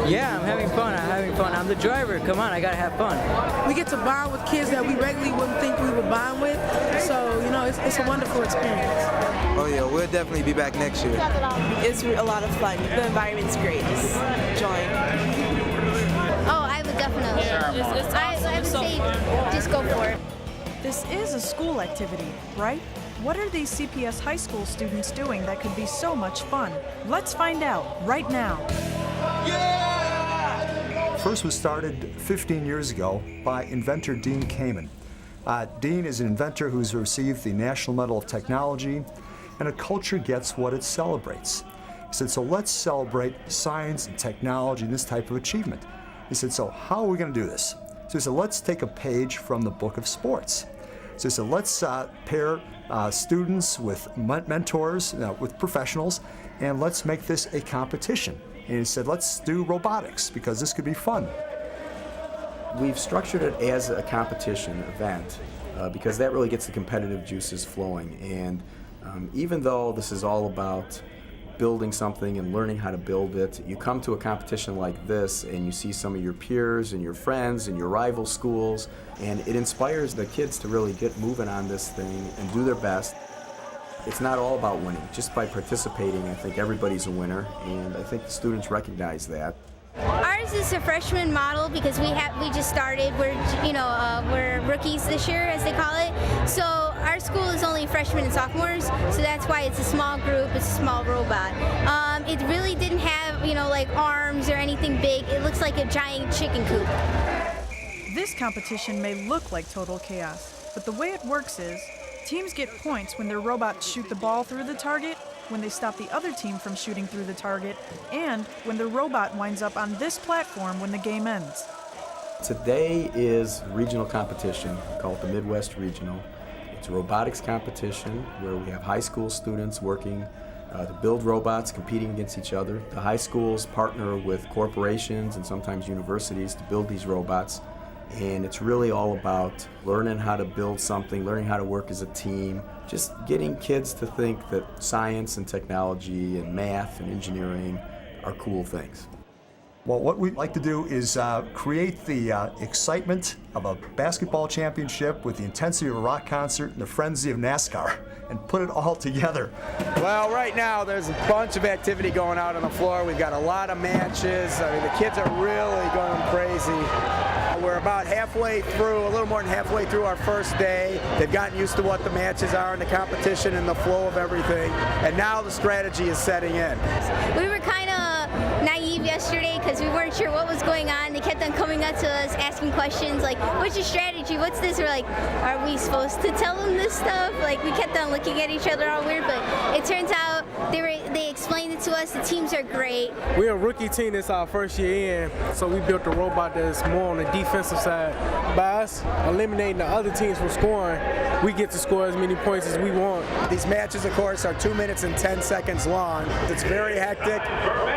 Yeah, I'm having fun. I'm the driver. Come on, I gotta have fun. We get to bond with kids that we regularly wouldn't think we would bond with. So, it's a wonderful experience. Oh yeah, we'll definitely be back next year. It's a lot of fun. The environment's great. Just enjoying. Oh, I would definitely. I would say just go for it. This is a school activity, right? What are these CPS high school students doing that could be so much fun? Let's find out right now. FRC was started 15 years ago by inventor Dean Kamen. Dean is an inventor who's received the National Medal of Technology, and a culture gets what it celebrates. He said, so let's celebrate science and technology and this type of achievement. He said, so how are we going to do this? So he said, let's take a page from the book of sports. So he said, let's pair students with mentors, with professionals, and let's make this a competition. And he said, let's do robotics, because this could be fun. We've structured it as a competition event because that really gets the competitive juices flowing. And even though this is all about building something and learning how to build it, you come to a competition like this and you see some of your peers and your friends and your rival schools, and it inspires the kids to really get moving on this thing and do their best. It's not all about winning. Just by participating, I think everybody's a winner, and I think the students recognize that. Ours is a freshman model because we just started. We're rookies this year, as they call it. So our school is only freshmen and sophomores, so that's why it's a small group. It's a small robot. It really didn't have like arms or anything big. It looks like a giant chicken coop. This competition may look like total chaos, but the way it works is teams get points when their robots shoot the ball through the target, when they stop the other team from shooting through the target, and when the robot winds up on this platform when the game ends. Today is regional competition called the Midwest Regional. It's a robotics competition where we have high school students working to build robots, competing against each other. The high schools partner with corporations and sometimes universities to build these robots. And it's really all about learning how to build something, learning how to work as a team, just getting kids to think that science and technology and math and engineering are cool things. Well, what we'd like to do is create the excitement of a basketball championship with the intensity of a rock concert and the frenzy of NASCAR, and put it all together. Well, right now there's a bunch of activity going out on the floor. We've got a lot of matches. I mean, the kids are really going crazy. We're about halfway through, a little more than halfway through our first day. They've gotten used to what the matches are and the competition and the flow of everything. And now the strategy is setting in. We were kind of naive yesterday because we weren't sure what was going on. They kept on coming up to us asking questions like, what's your strategy? What's this? We're like, are we supposed to tell them this stuff? Like, we kept on looking at each other all weird, but it turns out they explained it to us. The teams are great. We're a rookie team. It's our first year in, so we built a robot that's more on the defensive side. By us eliminating the other teams from scoring, we get to score as many points as we want. These matches, of course, are 2 minutes and 10 seconds long. It's very hectic.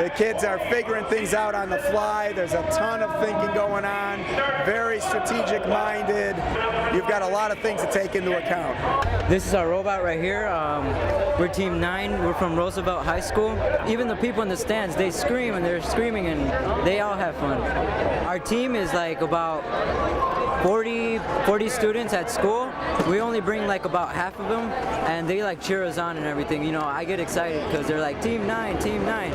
The kids are figuring things out on the fly. There's a ton of thinking going on. Very strategic minded. You've got a lot of things to take into account. This is our robot right here. We're Team 9. We're from Roosevelt High School. Even the people in the stands, they scream and they're screaming and they all have fun. Our team is like about 40 students at school. We only bring like about half of them, and they like cheer us on and everything. I get excited because they're like, Team 9, Team 9.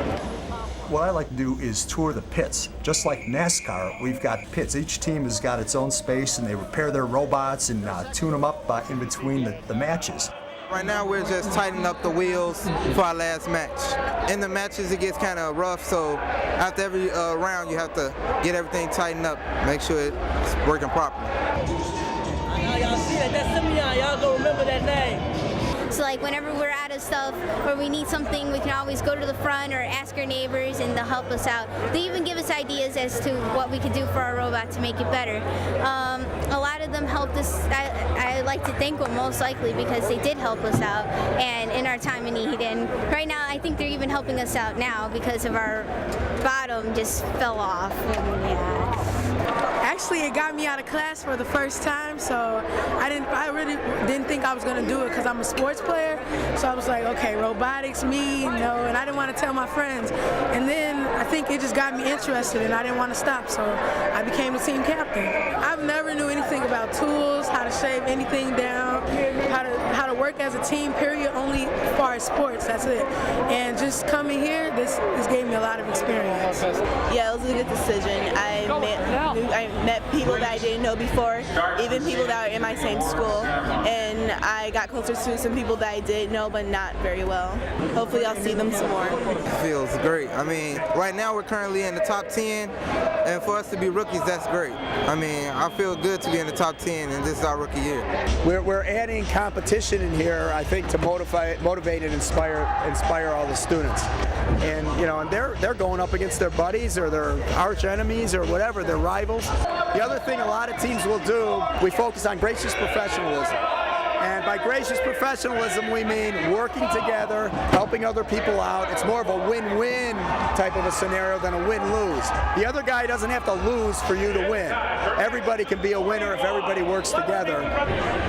What I like to do is tour the pits. Just like NASCAR, we've got pits. Each team has got its own space, and they repair their robots and tune them up in between the matches. Right now we're just tightening up the wheels for our last match. In the matches it gets kind of rough, so after every round you have to get everything tightened up, make sure it's working properly. Y'all see that? That's Simeon. Y'all go remember that name. So like whenever we're out of stuff or we need something, we can always go to the front or ask our neighbors and they'll help us out. They even give us ideas as to what we could do for our robot to make it better. A lot of them helped us. I like to thank them most likely because they did help us out and in our time of need. And right now I think they're even helping us out now because of our bottom just fell off. And, yeah. Actually, it got me out of class for the first time, so I really didn't think I was going to do it because I'm a sports player. So I was like, okay, robotics, me, no, and I didn't want to tell my friends. And then I think it just got me interested, and I didn't want to stop, so I became the team captain. I've never knew anything about tools, how to shave anything down, how to work as a team, period, only as far as sports, that's it. And just coming here, this gave me a lot of experience. Yeah, it was a good decision. I met people that I didn't know before, even people that are in my same school, and I got closer to some people that I did know but not very well. Hopefully I'll see them some more. It feels great. I mean, right now we're currently in the top 10, and for us to be rookies, that's great. I mean, I feel good to be in the top 10, and this is our rookie year. We're adding competition in here, I think, to motivate and inspire all the students. And and they're going up against their buddies or their arch enemies or whatever, their rivals. The other thing a lot of teams will do, we focus on gracious professionalism. And by gracious professionalism, we mean working together, helping other people out. It's more of a win-win type of a scenario than a win-lose. The other guy doesn't have to lose for you to win. Everybody can be a winner if everybody works together.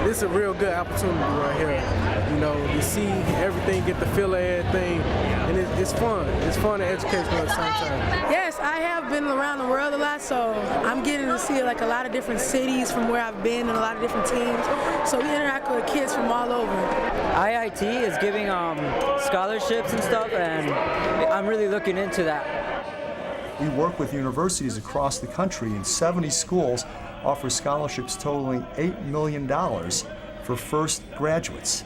This is a real good opportunity right here. To see everything, get the feel of everything, and it's fun. It's fun and educational at the same time. Yes, I have been around the world a lot, so I'm getting to see like a lot of different cities from where I've been and a lot of different teams. So we interact with kids from all over. IIT is giving scholarships and stuff, and I'm really looking into that. We work with universities across the country, and 70 schools offer scholarships totaling $8 million for first graduates.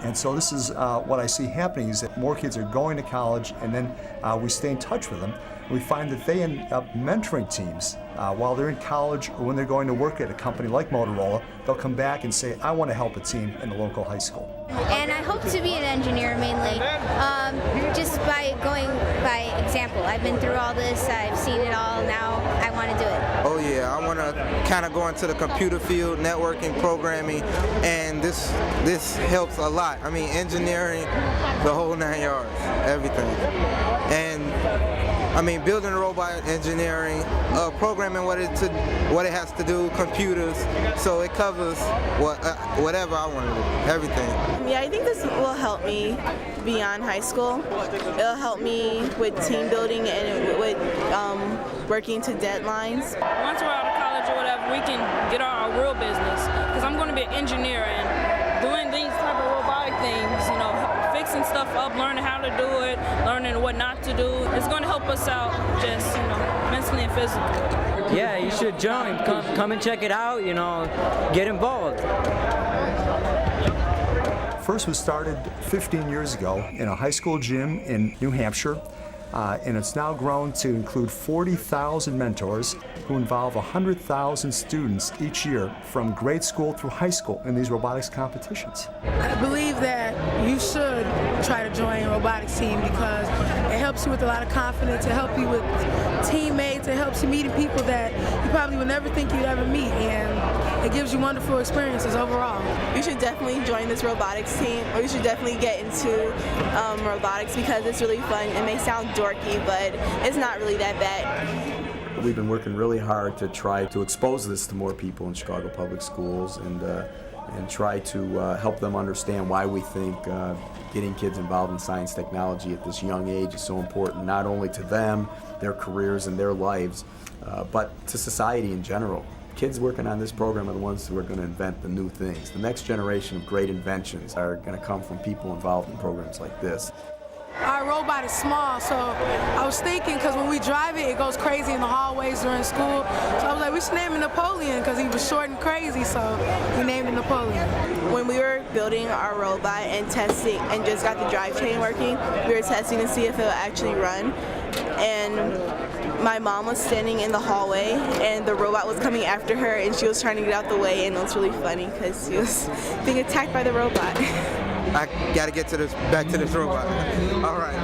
And so this is what I see happening, is that more kids are going to college, and then we stay in touch with them. We find that they end up mentoring teams while they're in college, or when they're going to work at a company like Motorola. They'll come back and say, I want to help a team in the local high school. And I hope to be an engineer mainly, just by going by example. I've been through all this, I've seen it all, now I want to do it. Oh yeah, I want to kind of go into the computer field, networking, programming, and this helps a lot. I mean, engineering, the whole 9 yards, everything. And I mean, building a robot, engineering, programming what it has to do, computers, so it covers whatever I want to do, everything. Yeah, I think this will help me beyond high school. It'll help me with team building and with working to deadlines. Once we're out of college or whatever, we can get our real business, because I'm going to be an engineer, and doing these type of robotic things, fixing stuff up, learning how to do it, learning what not to do. It's going to help us out just, mentally and physically. Yeah, you should join. Come and check it out, get involved. FRC was started 15 years ago in a high school gym in New Hampshire, and it's now grown to include 40,000 mentors who involve 100,000 students each year from grade school through high school in these robotics competitions. I believe that you should try to join a robotics team because it helps you with a lot of confidence, it helps you with teammates, it helps you meeting people that you probably would never think you'd ever meet, and it gives you wonderful experiences overall. You should definitely join this robotics team, or you should definitely get into robotics because it's really fun. It may sound dorky, but it's not really that bad. We've been working really hard to try to expose this to more people in Chicago Public Schools and try to help them understand why we think getting kids involved in science technology at this young age is so important, not only to them, their careers and their lives, but to society in general. Kids working on this program are the ones who are going to invent the new things. The next generation of great inventions are going to come from people involved in programs like this. Our robot is small, so I was thinking, because when we drive it, it goes crazy in the hallways during school. So I was like, we should name him Napoleon, because he was short and crazy, so we named him Napoleon. When we were building our robot and testing and just got the drivetrain working, we were testing to see if it would actually run. And my mom was standing in the hallway, and the robot was coming after her, and she was trying to get out the way, and it was really funny because she was being attacked by the robot. I gotta get back to this robot. All right.